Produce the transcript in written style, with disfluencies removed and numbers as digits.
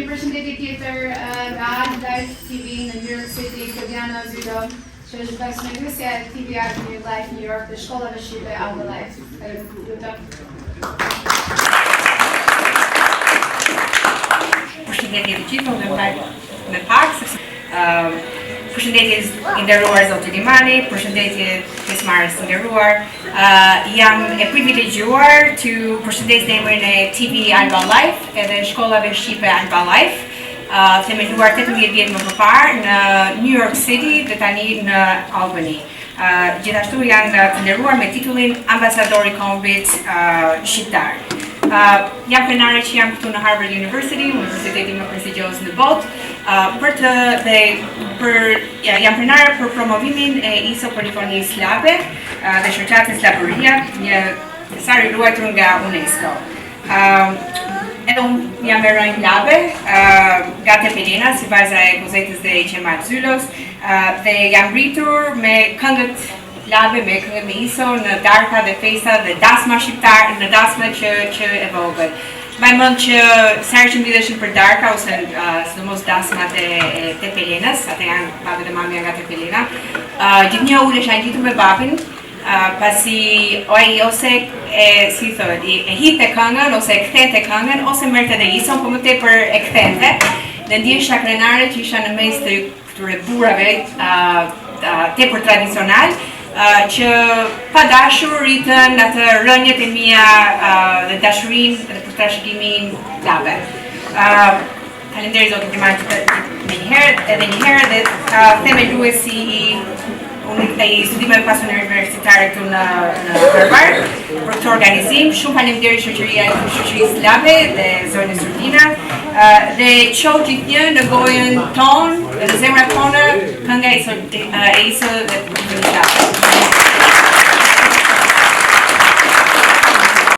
përshëndetje tjetër nga Live TV në New York City, Fabiana Zyro, që është bashkëngjiesja e TV Art Live New York dhe shkollave shqipe Alba Live. Përshëndetje të gjithë, unë me pak, përshëndetje i nderuar Zoti Limani, përshëndetje pjesëmarrës të nderuar. Jam e privilegjuar të përshëndes në emrin e TV Alba Live edhe shkollave shqipe Alba Live, themeluar 18 vjet më parë në New York City dhe tani në Albany. Gjithashtu janë të nderuar me titullin ambasador i kombit shqiptar. Jam krenare që jam këtu në Harvard University, universiteti më prestigjos në botë, jam krenare për promovimin e ISO Polifonisë Slabe dhe shoqatës Slabëria, një festar i ruajtur nga UNESCO. Edhe unë jam me rënjë Labe, nga Tepelena, si baza e Kozetës dhe Qemal Zylos, dhe jam rritur me këngët Labe, me këngët me ISO në darka dhe festa dhe dasma shqiptar, në dasma që e vogël. Mbaj mend që sërë që mbidheshin për darka, ose sidomos dasmat e Tepelenës, ata janë babë dhe mamja nga Tepelena, gjithnjë ulesha ngjitur me babin, pasi ose e hite këngën, ose e kthente këngën, ose merte dhe ISO, po më tepër e kthente, dhe ndjesha krenare që isha në mes të këtyre burrave tepër tradicional, që pa dashur rritën atë rënjet e mia dhe dashurinë dhe për trashëgimin Labe. Faleminderit Zotit Limani edhe një herë dhe themeluesi i studimeve pasionore universitare këtu në Harvard për këtë organizim. Shumë faleminderit shoqërisë Labe dhe zonës Surdina dhe qof gjithnjë në gojën tonë dhe në zemrat tona kënga e ISO dhe